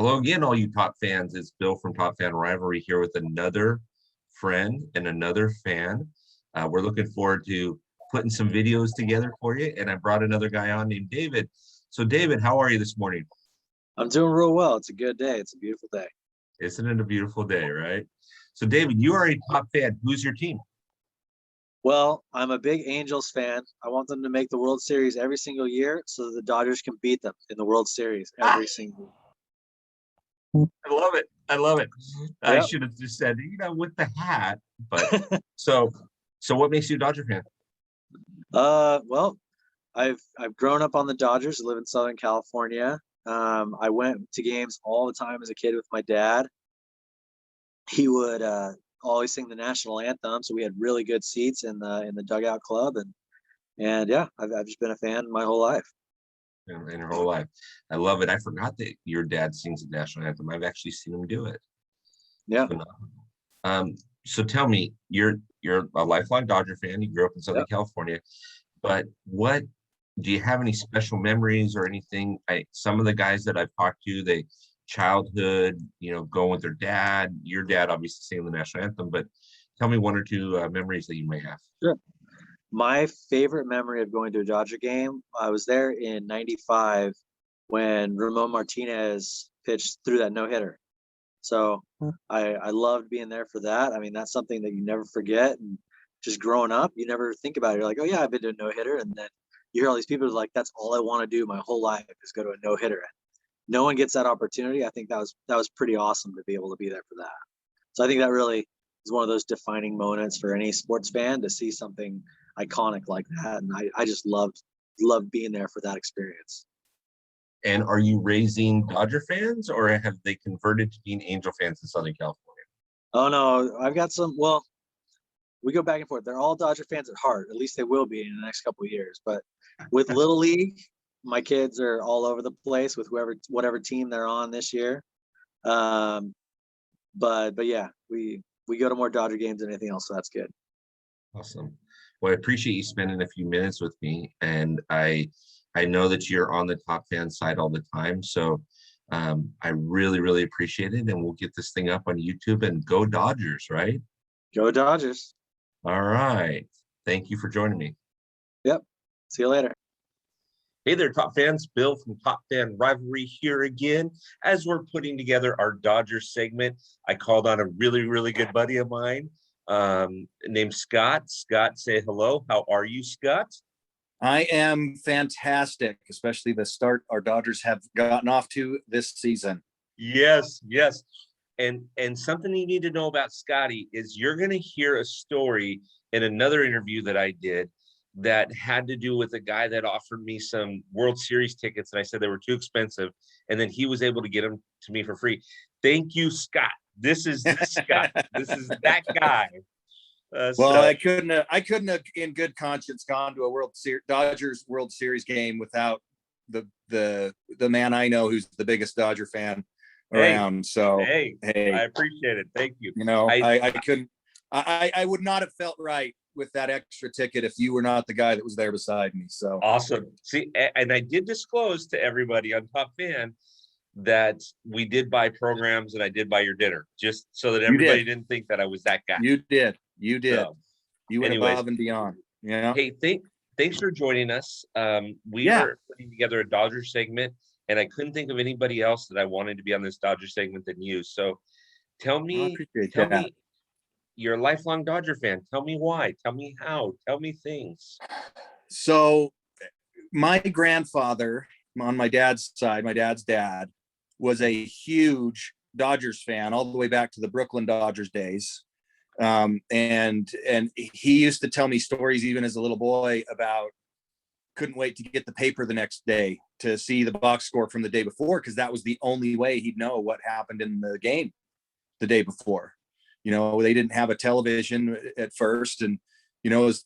Hello again, all you top fans. It's Bill from Top Fan Rivalry here with another friend and another fan. We're looking forward to putting some videos together for you, and I brought another guy on named David. So, David, how are you this morning? I'm doing real well. It's a good day. It's a beautiful day. Isn't it a beautiful day, right? So, David, you are a top fan. Who's your team? Well, I'm a big Angels fan. I want them to make the World Series every single year so that the Dodgers can beat them in the World Series every single year. I love it. I love it. I Yep. should have just said, with the hat. But so what makes you a Dodger fan? Well, I've grown up on the Dodgers. I live in Southern California. I went to games all the time as a kid with my dad. He would always sing the national anthem, so we had really good seats in the dugout club, and yeah, I've just been a fan my whole life. In your whole life. I love it. I forgot that your dad sings the national anthem. I've actually seen him do it. Yeah. So tell me, you're a lifelong Dodger fan. You grew up in Southern California, but what do you have any special memories or anything? Some of the guys that I've talked to, they childhood, going with their dad. Your dad obviously singing the national anthem, but tell me one or two memories that you may have. Sure. My favorite memory of going to a Dodger game, I was there in '95 when Ramon Martinez pitched through that no-hitter. So I loved being there for that. I mean, that's something that you never forget. And just growing up, you never think about it. You're like, oh yeah, I've been to a no-hitter. And then you hear all these people like, that's all I want to do my whole life is go to a no-hitter. And no one gets that opportunity. I think that was pretty awesome to be able to be there for that. So I think that really is one of those defining moments for any sports fan to see something iconic like that. And I just loved being there for that experience. And are you raising Dodger fans, or have they converted to being Angel fans in Southern California? Oh no, I've got some. Well, we go back and forth. They're all Dodger fans at heart. At least they will be in the next couple of years. But with Little League, my kids are all over the place with whatever team they're on this year. But yeah, we go to more Dodger games than anything else, so that's good. Awesome. Well, I appreciate you spending a few minutes with me, and I know that you're on the Top Fan side all the time, so I really, really appreciate it, and we'll get this thing up on YouTube, and go Dodgers, right? Go Dodgers. All right. Thank you for joining me. Yep. See you later. Hey there, Top fans. Bill from Top Fan Rivalry here again. As we're putting together our Dodgers segment, I called on a really, really good buddy of mine named Scott. Scott, say hello. How are you, Scott? I am fantastic, especially the start our Dodgers have gotten off to this season. Yes. And something you need to know about Scotty is you're going to hear a story in another interview that I did that had to do with a guy that offered me some World Series tickets, and I said they were too expensive, and then he was able to get them to me for free. Thank you, Scott. This is Scott. This is that guy. I couldn't have in good conscience gone to a Dodgers World Series game without the man I know who's the biggest Dodger fan around. Hey, I appreciate it. Thank you. I couldn't. I would not have felt right with that extra ticket if you were not the guy that was there beside me. So awesome. See, and I did disclose to everybody on Top Fan that we did buy programs and I did buy your dinner, just so that everybody didn't think that I was that guy. You did. So, you went above and beyond. Hey, thanks for joining us. We are putting together a Dodger segment, and I couldn't think of anybody else that I wanted to be on this Dodger segment than you. So tell me, you're a lifelong Dodger fan. Tell me why. Tell me how. Tell me things. So my grandfather on my dad's side, my dad's dad, was a huge Dodgers fan all the way back to the Brooklyn Dodgers days. And he used to tell me stories even as a little boy about couldn't wait to get the paper the next day to see the box score from the day before, because that was the only way he'd know what happened in the game the day before. They didn't have a television at first, and as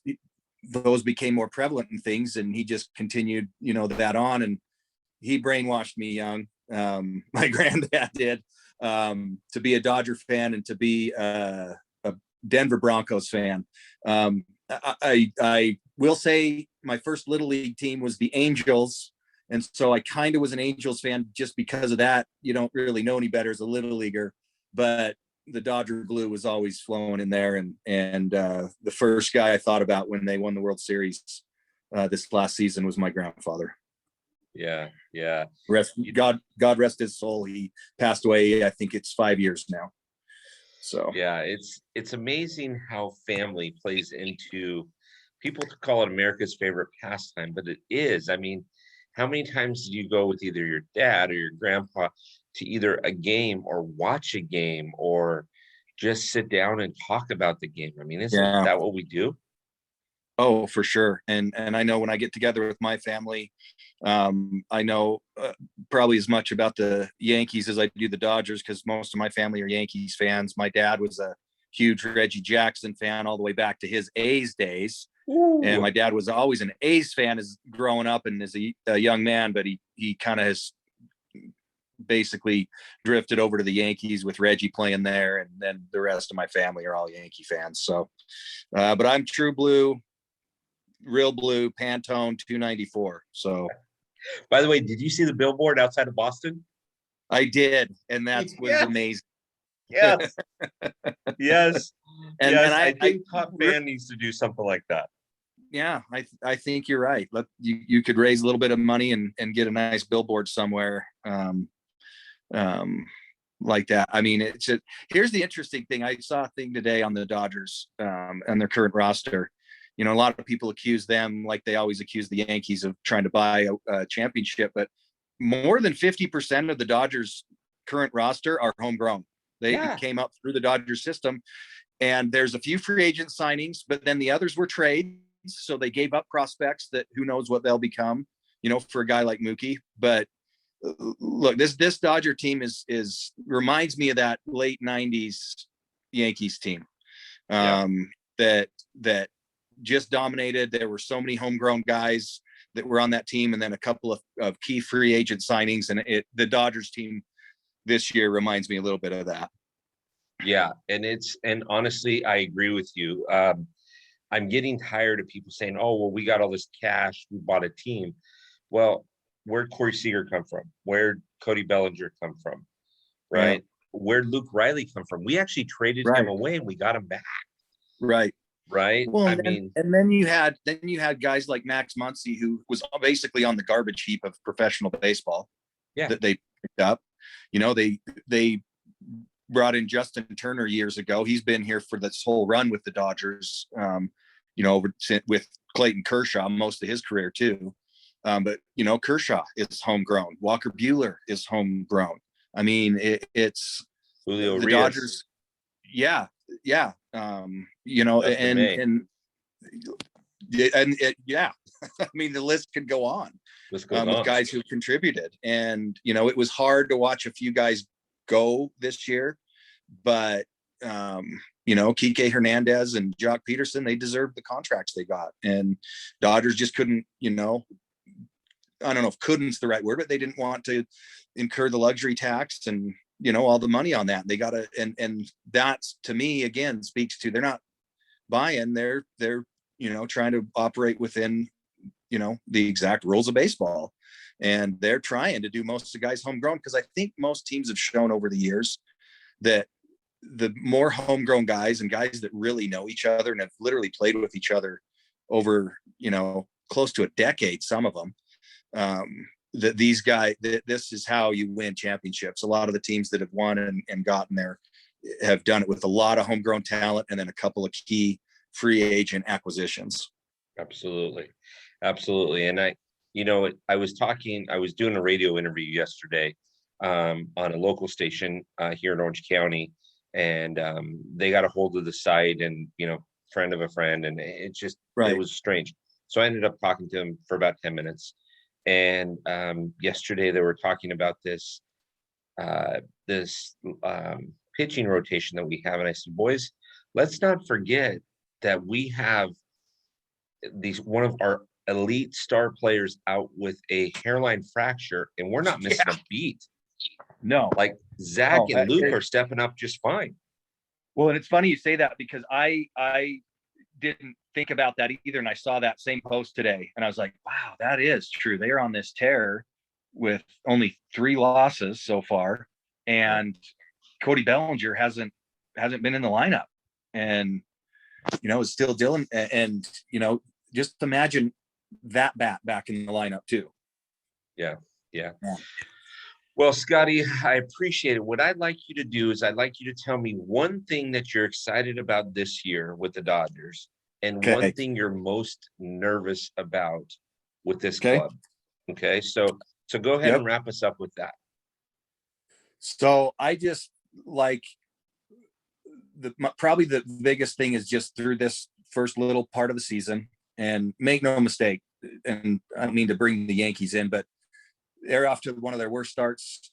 those became more prevalent and things, and he just continued that on, and he brainwashed me young. My granddad did, to be a Dodger fan and to be a Denver Broncos fan. I will say my first Little League team was the Angels And so I kind of was an Angels fan just because of that. You don't really know any better as a little leaguer, but the Dodger glue was always flowing in there. And the first guy I thought about when they won the World Series this last season was my grandfather. Yeah. Yeah. God rest his soul. He passed away. I think it's 5 years now. So yeah, it's amazing how family plays into, people call it America's favorite pastime, but it is. I mean, how many times did you go with either your dad or your grandpa to either a game or watch a game or just sit down and talk about the game? I mean, isn't yeah. that what we do? Oh, for sure. And I know when I get together with my family, I know probably as much about the Yankees as I do the Dodgers, because most of my family are Yankees fans. My dad was a huge Reggie Jackson fan all the way back to his A's days. Ooh. And my dad was always an A's fan as growing up and as a young man, but he kind of has basically drifted over to the Yankees with Reggie playing there. And then the rest of my family are all Yankee fans. So, but I'm true blue, real blue, Pantone 294. So By the way, did you see the billboard outside of Boston? I did, and that was Yes. amazing. Yes. Yes. And yes. I think Top Fan needs to do something like that. Yeah, I think you're right. You could raise a little bit of money and get a nice billboard somewhere like that. I mean, here's the interesting thing. I saw a thing today on the Dodgers and their current roster. You know, a lot of people accuse them, like they always accuse the Yankees, of trying to buy a championship, but more than 50% of the Dodgers current roster are homegrown. They came up through the Dodgers system, and there's a few free agent signings, but then the others were trades. So they gave up prospects that who knows what they'll become, you know, for a guy like Mookie. But look, this Dodger team is reminds me of that late 90s Yankees team that just dominated. There were so many homegrown guys that were on that team, and then a couple of key free agent signings. And the Dodgers team this year reminds me a little bit of that. Yeah. And honestly, I agree with you. I'm getting tired of people saying, oh, well, we got all this cash, we bought a team. Well, where'd Corey Seager come from? Where'd Cody Bellinger come from? Right? Yeah. Where'd Luke Riley come from? We actually traded him away and we got him back. Right. Well, and then you had guys like Max Muncy, who was basically on the garbage heap of professional baseball. Yeah. That they picked up. You know, they brought in Justin Turner years ago. He's been here for this whole run with the Dodgers, you know, with Clayton Kershaw most of his career too. But, you know, Kershaw is homegrown. Walker Buehler is homegrown. I mean, it's Julio the Rios. Dodgers. Yeah. You know, and I mean, the list could go on with guys who contributed. And, you know, it was hard to watch a few guys go this year, but you know, Kike Hernandez and Jock Peterson, they deserved the contracts they got, and Dodgers just couldn't, you know, I don't know if couldn't's the right word, but they didn't want to incur the luxury tax and, you know, all the money on that. They got to, and that's, to me, again, speaks to, they're not buying, they're, you know, trying to operate within, you know, the exact rules of baseball. And they're trying to do most of the guys homegrown, because I think most teams have shown over the years that the more homegrown guys and guys that really know each other and have literally played with each other over, you know, close to a decade, some of them, that these guys, this is how you win championships. A lot of the teams that have won and gotten there have done it with a lot of homegrown talent and then a couple of key free agent acquisitions. Absolutely. And I was doing a radio interview yesterday on a local station here in Orange County, and they got a hold of the site, and, you know, friend of a friend, and it just, it was strange. So I ended up talking to him for about 10 minutes. And yesterday they were talking about this pitching rotation that we have. And I said, boys, let's not forget that we have one of our elite star players out with a hairline fracture, and we're not missing a beat. No, like Zach and Luke are stepping up just fine. Well, and it's funny you say that, because I didn't think about that either. And I saw that same post today and I was like, wow, that is true. They are on this tear with only 3 losses so far. And Cody Bellinger hasn't been in the lineup, and, is still dealing. And, just imagine that bat back in the lineup too. Yeah. Well, Scotty, I appreciate it. What I'd like you to do is I'd like you to tell me one thing that you're excited about this year with the Dodgers and one thing you're most nervous about with this club. Okay. So go ahead and wrap us up with that. So I just like probably the biggest thing is just through this first little part of the season, and make no mistake. And I don't mean to bring the Yankees in, but they're off to one of their worst starts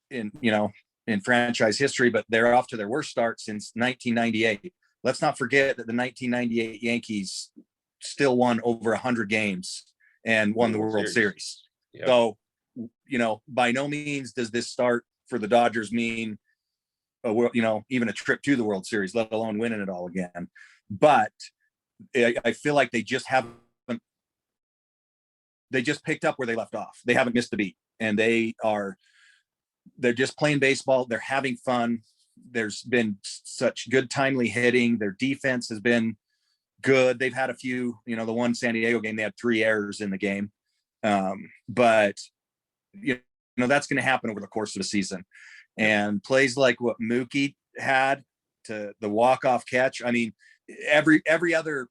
in franchise history, but they're off to their worst start since 1998. Let's not forget that the 1998 Yankees still won over 100 games and won the World Series. Yep. So, by no means does this start for the Dodgers mean, even a trip to the World Series, let alone winning it all again. But I feel like they just picked up where they left off. They haven't missed a beat, and they're just playing baseball. They're having fun. There's been such good timely hitting. Their defense has been good. They've had a few, the one San Diego game, they had 3 errors in the game. But that's going to happen over the course of the season. And plays like what Mookie had to the walk-off catch. I mean, every other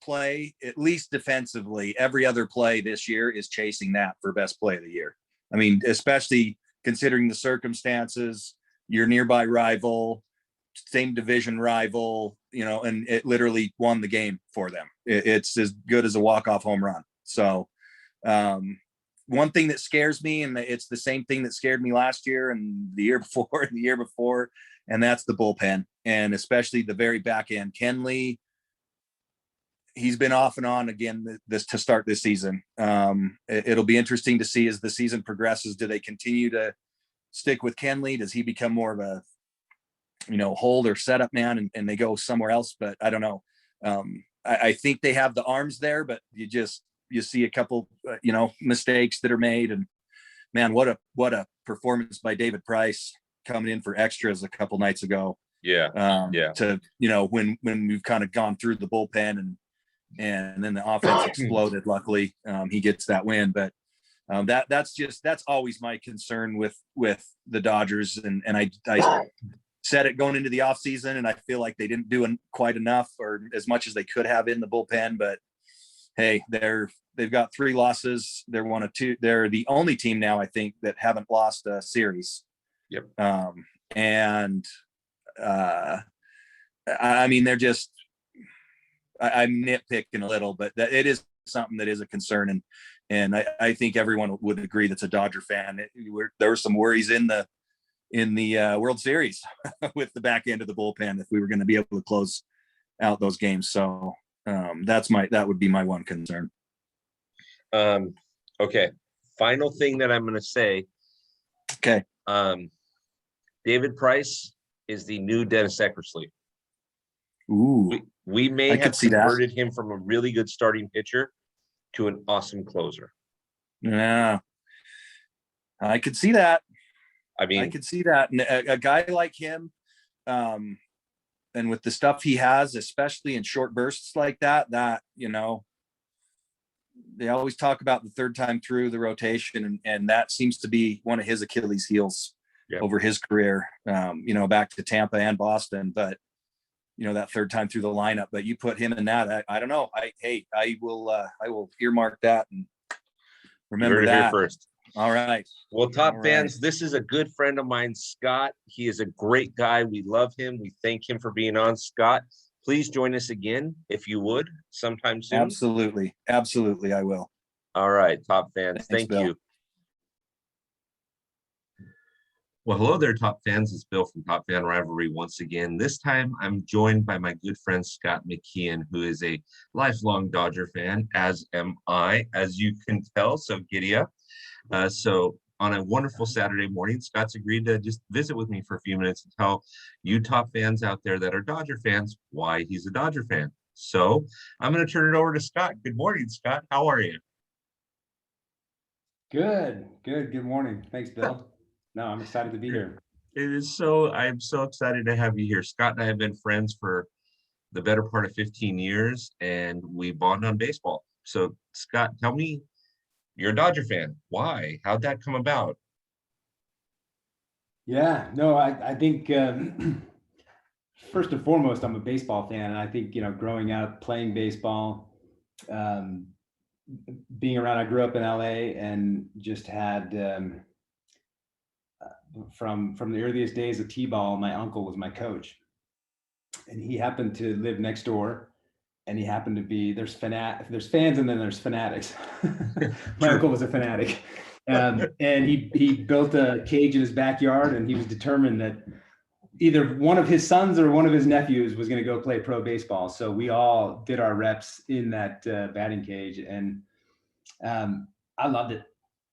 play, at least defensively, every other play this year is chasing that for best play of the year. I mean, especially considering the circumstances, your nearby rival, same division rival, and it literally won the game for them. It's as good as a walk-off home run. So one thing that scares me, and it's the same thing that scared me last year and the year before and the year before, and that's the bullpen, and especially the very back end. Kenley, he's been off and on again to start this season. It'll be interesting to see as the season progresses. Do they continue to stick with Kenley? Does he become more of a, hold or setup man and they go somewhere else? But I don't know. I think they have the arms there, but you see a couple, mistakes that are made. And man, what a performance by David Price coming in for extras a couple nights ago. To, when we've kind of gone through the bullpen and then the offense exploded. Luckily, he gets that win. But that's always my concern with the Dodgers. And I said it going into the offseason, and I feel like they didn't do quite enough or as much as they could have in the bullpen. But hey, they've got 3 losses. They're 1 of 2. They're the only team now, I think, that haven't lost a series. Yep. I mean, they're just, I'm nitpicking a little, but it is something that is a concern. And I think everyone would agree that's a Dodger fan. There were some worries in the World Series with the back end of the bullpen if we were going to be able to close out those games. So that would be my one concern. Okay. Final thing that I'm going to say. Okay. David Price is the new Dennis Eckersley. Ooh. We may have converted him from a really good starting pitcher to an awesome closer. Yeah. I could see that. I mean, I could see that. And a guy like him, and with the stuff he has, especially in short bursts like that, they always talk about the third time through the rotation, and that seems to be one of his Achilles heels over his career, back to Tampa and Boston. But, that third time through the lineup, but you put him in that, I don't know. I will earmark that and remember that. Here first. All right. Well, fans, this is a good friend of mine, Scott. He is a great guy. We love him. We thank him for being on. Scott, please join us again, if you would, sometime soon. Absolutely. I will. All right, Top fans. Thank you. Well, hello there, Top fans. It's Bill from TopFanRivalry once again. This time, I'm joined by my good friend, Scott McKeon, who is a lifelong Dodger fan, as am I, as you can tell. So giddy up. So on a wonderful Saturday morning, Scott's agreed to just visit with me for a few minutes and tell you top fans out there that are Dodger fans why he's a Dodger fan. So I'm going to turn it over to Scott. Good morning, Scott. How are you? Good. Good morning. Thanks, Bill. No, I'm excited to be here. I'm so excited to have you here. Scott and I have been friends for the better part of 15 years, and we bond on baseball. So, Scott, tell me, you're a Dodger fan. Why? How'd that come about? Yeah, no, I think first and foremost, I'm a baseball fan. And I think, growing up playing baseball, um, being around, I grew up in LA and just had, from the earliest days of T-ball, my uncle was my coach. And he happened to live next door. And he happened to be, there's fans and then there's fanatics. My uncle was a fanatic. And he built a cage in his backyard, and he was determined that either one of his sons or one of his nephews was going to go play pro baseball. So we all did our reps in that batting cage, and I loved it.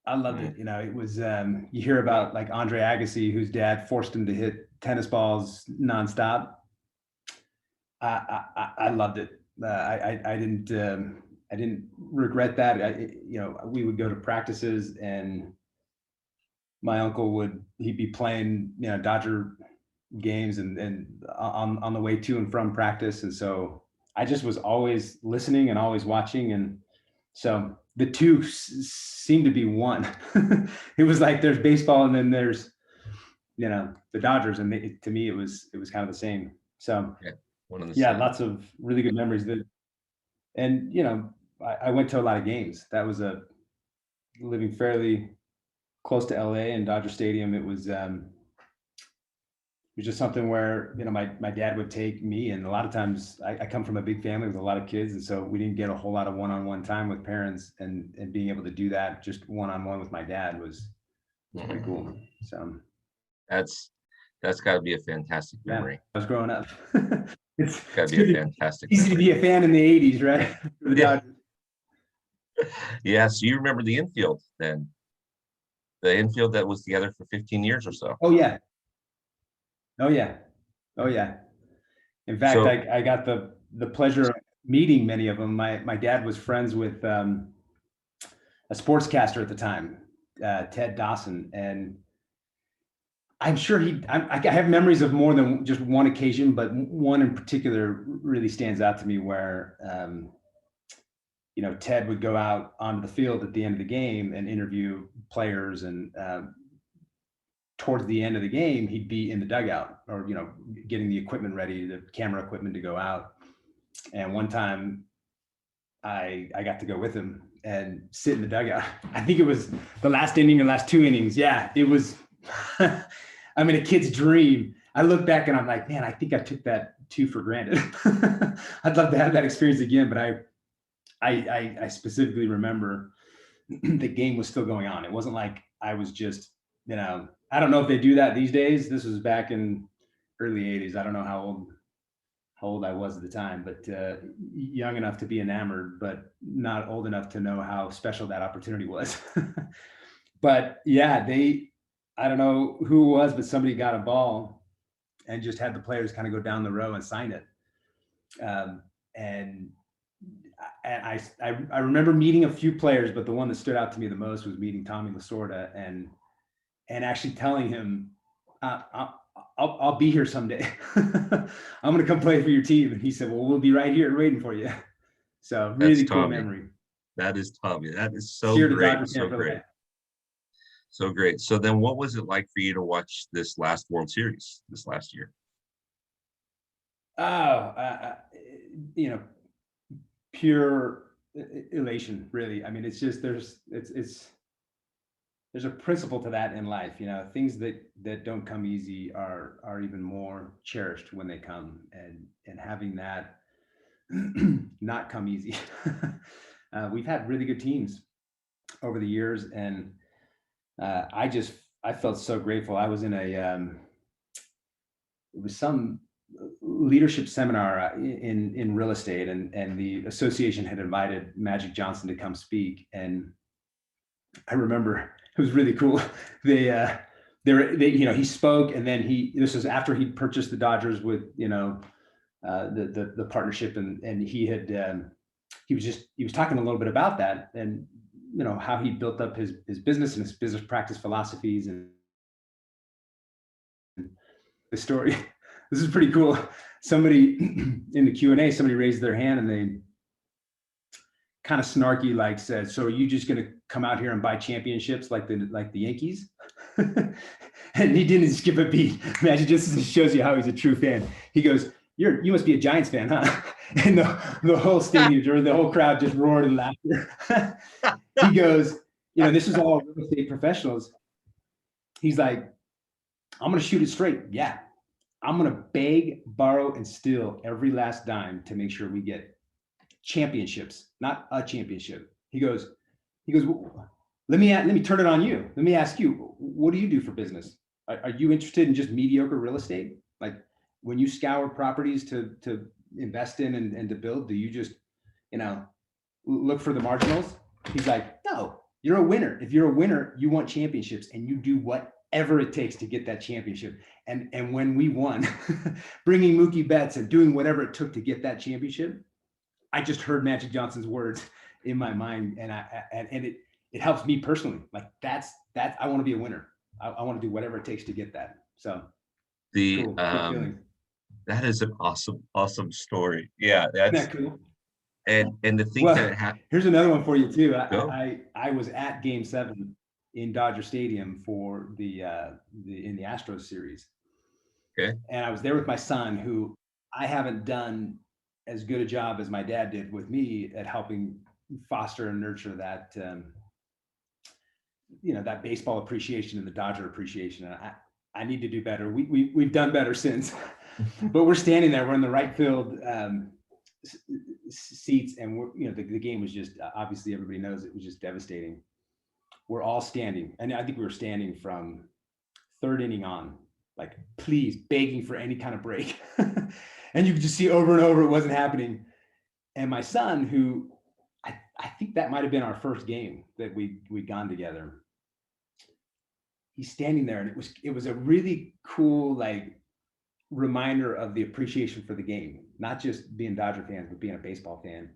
I loved it. It was, you hear about like Andre Agassi, whose dad forced him to hit tennis balls nonstop. I loved it. I didn't regret that. We would go to practices, and my uncle he'd be playing, Dodger games and on the way to and from practice. And so I just was always listening and always watching. And so the two seemed to be one. It was like there's baseball and then there's, the Dodgers. And to me, it was kind of the same. So yeah, lots of really good memories. And I went to a lot of games. That was living fairly close to LA and Dodger Stadium. It was just something where my dad would take me, and a lot of times I come from a big family with a lot of kids, and so we didn't get a whole lot of one-on-one time with parents, and being able to do that just one-on-one with my dad was pretty cool. So That's got to be a fantastic memory. I was growing up. It's got to be a fantastic easy memory. to be a fan in the 80s, right? Yeah. Yeah, so you remember the infield then? The infield that was together for 15 years or so. Oh yeah. In fact, I got the pleasure of meeting many of them. My dad was friends with a sportscaster at the time, Ted Dawson, and I'm sure I have memories of more than just one occasion, but one in particular really stands out to me where, Ted would go out onto the field at the end of the game and interview players, and towards the end of the game, he'd be in the dugout or, getting the equipment ready, the camera equipment to go out. And one time I got to go with him and sit in the dugout. I think it was the last inning or last two innings. Yeah, it was, I mean, a kid's dream. I look back and I'm like, man, I think I took that too for granted. I'd love to have that experience again, but I specifically remember the game was still going on. It wasn't like I was just, I don't know if they do that these days. This was back in early 80s. I don't know how old I was at the time, but young enough to be enamored, but not old enough to know how special that opportunity was. But yeah, I don't know who it was, but somebody got a ball and just had the players kind of go down the row and sign it. And I remember meeting a few players, but the one that stood out to me the most was meeting Tommy Lasorda and actually telling him, I'll be here someday. I'm going to come play for your team. And he said, well, we'll be right here waiting for you. So really cool memory. That is Tommy. That is so great. So great. So great. So then what was it like for you to watch this last World Series this last year? Oh, pure elation, really. I mean, it's just, there's a principle to that in life. Things that don't come easy are even more cherished when they come, and having that not come easy. We've had really good teams over the years, and I felt so grateful. I was in it was some leadership seminar in real estate, and the association had invited Magic Johnson to come speak, and I remember it was really cool. He spoke, and then this was after he purchased the Dodgers with, the partnership, and he was talking a little bit about that, and how he built up his business and his business practice philosophies, and the story. This is pretty cool. Somebody in the Q&A, somebody raised their hand and they kind of snarky like said, "So are you just going to come out here and buy championships like the Yankees?" And he didn't skip a beat. Imagine, just shows you how he's a true fan. He goes, you must be a Giants fan, huh?" And the whole stadium, or the whole crowd, just roared in laughter. He goes, this is all real estate professionals. He's like, "I'm going to shoot it straight. Yeah. I'm going to beg, borrow, and steal every last dime to make sure we get championships, not a championship." He goes, let me turn it on you. Let me ask you, what do you do for business? Are you interested in just mediocre real estate? Like, when you scour properties to invest in and to build, do you just, look for the marginals? He's like, "No, you're a winner. If you're a winner, you want championships, and you do whatever it takes to get that championship." And when we won, bringing Mookie Betts and doing whatever it took to get that championship, I just heard Magic Johnson's words in my mind, and it helps me personally. Like, that's I want to be a winner. I want to do whatever it takes to get that. So The cool. Good feeling. that is an awesome story. Yeah, Isn't that's that cool? and the thing that here's another one for you too. Go. I was at Game 7 in Dodger Stadium for the in the Astros series. Okay. And I was there with my son, who I haven't done as good a job as my dad did with me at helping foster and nurture that that baseball appreciation and the Dodger appreciation. And I need to do better. We've done better since, but we're standing there. We're in the right field seats, and the game was just, obviously everybody knows it was just devastating. We're all standing, and I think we were standing from third inning on, like, please, begging for any kind of break. And you could just see over and over it wasn't happening. And my son, who I think that might have been our first game that we'd gone together, he's standing there, and it was a really cool, like, reminder of the appreciation for the game, not just being Dodger fans, but being a baseball fan.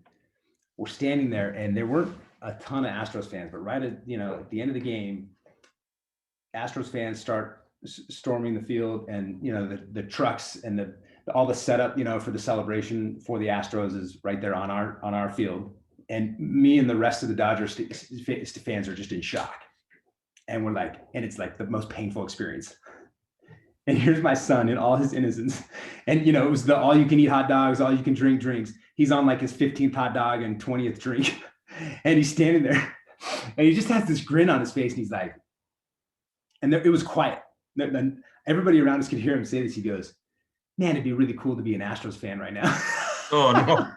We're standing there, and there weren't a ton of Astros fans, but right at the end of the game, Astros fans start storming the field, and the trucks and all the setup for the celebration for the Astros is right there on our field, and me and the rest of the Dodgers fans are just in shock, and we're like, and it's like the most painful experience. And here's my son in all his innocence, and it was the all you can eat hot dogs, all you can drink drinks. He's on like his 15th hot dog and 20th drink, and he's standing there, and he just has this grin on his face, and he's like, and it was quiet. Everybody around us could hear him say this. He goes, "Man, it'd be really cool to be an Astros fan right now." Oh no.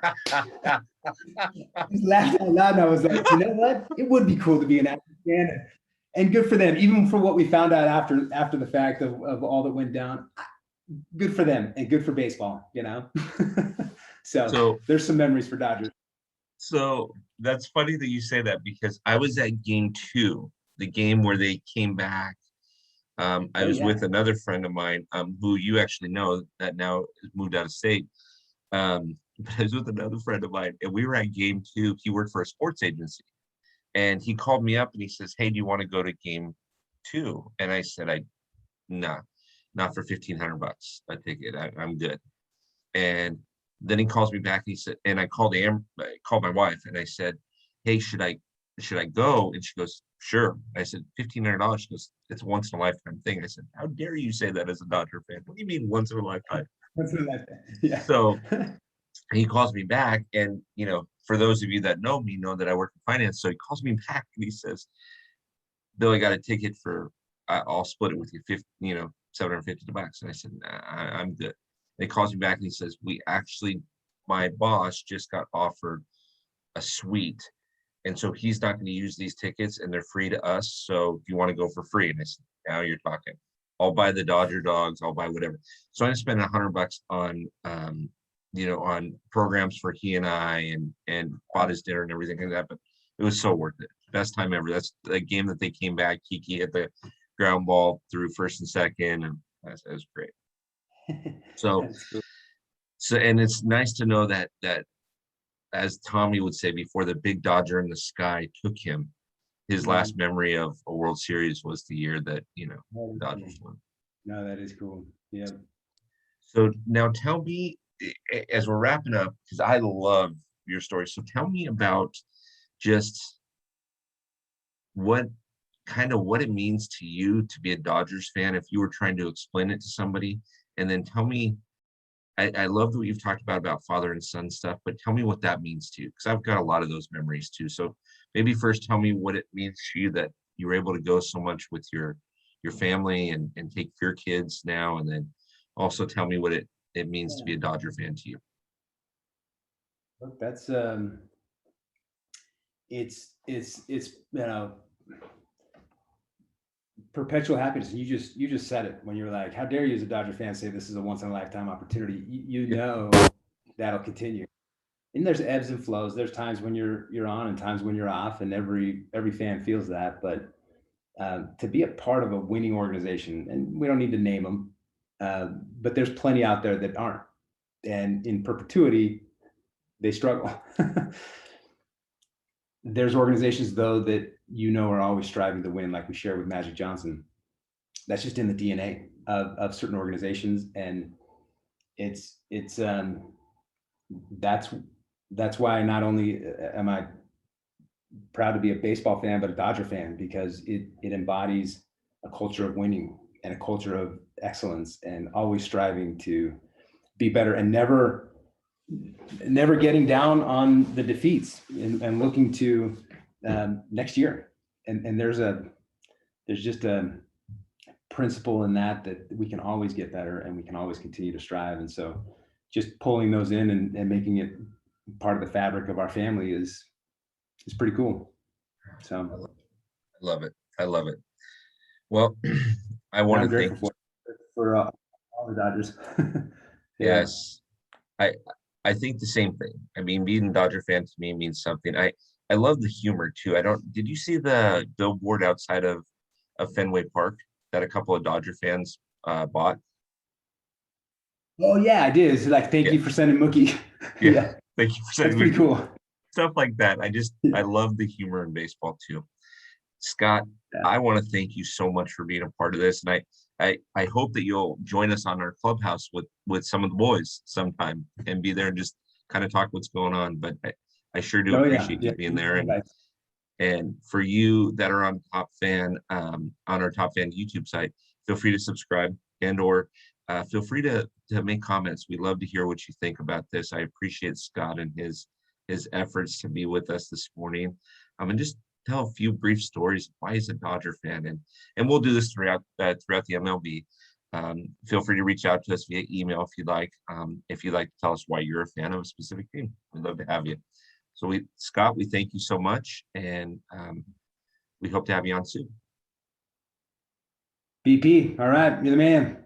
I just laughed out loud, and I was like, you know what? It would be cool to be an Astros fan, and good for them, even for what we found out after the fact of all that went down. Good for them, and good for baseball, So there's some memories for Dodgers. So that's funny that you say that, because I was at Game 2, the game where they came back. I was with another friend of mine, who you actually know, that now moved out of state. But I was with another friend of mine, and we were at Game 2. He worked for a sports agency, and he called me up and he says, "Hey, do you want to go to Game 2?" And I said, "Nah, not for $1,500 a ticket. I'm good." And then he calls me back and he said, and I called my wife, and I said, "Hey, should I go?" And she goes, "Sure." I said, $1,500. She goes, "It's a once in a lifetime thing." I said, "How dare you say that as a Dodger fan? What do you mean once in a lifetime?" Once in a lifetime. Yeah. So he calls me back, and for those of you that know me, know that I work in finance. So he calls me back and he says, "Bill, I got a ticket I'll split it with you, $750." And I said, "Nah, I'm good." And he calls me back and he says, my boss just got offered a suite, and so he's not going to use these tickets, and they're free to us. So do you want to go for free?" And I said, "Now you're talking. I'll buy the Dodger dogs. I'll buy whatever." So I spent $100 on, on programs for he and I, and bought his dinner and everything like that. But it was so worth it. Best time ever. That's the game that they came back. Kiki hit the ground ball through first and second, and it was great. So, So, and it's nice to know that as Tommy would say, before the big Dodger in the sky took him, his last memory of a World Series was the year that, the Dodgers won. No, that is cool. Yeah. So now tell me, as we're wrapping up, because I love your story. So tell me about just what it means to you to be a Dodgers fan, if you were trying to explain it to somebody. And then tell me, I love what you've talked about father and son stuff, but tell me what that means to you, because I've got a lot of those memories too. So maybe first tell me what it means to you that you were able to go so much with your family and take your kids now, and then also tell me what it means to be a Dodger fan to you. Look, that's it's perpetual happiness. You just said it when you were like, how dare you as a Dodger fan say this is a once in a lifetime opportunity. You know that'll continue. And there's ebbs and flows. There's times when you're on and times when you're off, and every fan feels that. But to be a part of a winning organization, and we don't need to name them, but there's plenty out there that aren't, and in perpetuity they struggle. There's organizations though that are always striving to win, like we share with Magic Johnson. That's just in the DNA of certain organizations, and that's why not only am I proud to be a baseball fan, but a Dodger fan, because it embodies a culture of winning and a culture of excellence, and always striving to be better, and never getting down on the defeats, and looking to next year. And there's just a principle in that we can always get better, and we can always continue to strive. And so just pulling those in and making it part of the fabric of our family is pretty cool. So I love it. I love it. Well, I want to thank for all the Dodgers. Yeah. Yes. I think the same thing. I mean, being a Dodger fan to me means something. I love the humor too. Did you see the billboard outside of Fenway Park that a couple of Dodger fans bought? Oh yeah, I did. It's like, thank you for sending Mookie. Yeah. Thank you for sending That's pretty cool. Stuff like that. I love the humor in baseball too. Scott, I want to thank you so much for being a part of this. And I hope that you'll join us on our clubhouse with some of the boys sometime, and be there and just kind of talk what's going on. But I sure do appreciate you being there. And for you that are on Top Fan, on our Top Fan YouTube site, feel free to subscribe or feel free to make comments. We'd love to hear what you think about this. I appreciate Scott and his efforts to be with us this morning. And just tell a few brief stories of why he's a Dodger fan, and we'll do this throughout the MLB. Feel free to reach out to us via email if you'd like. If you'd like to tell us why you're a fan of a specific team, we'd love to have you. So Scott, we thank you so much, and we hope to have you on soon. BP, all right, you're the man.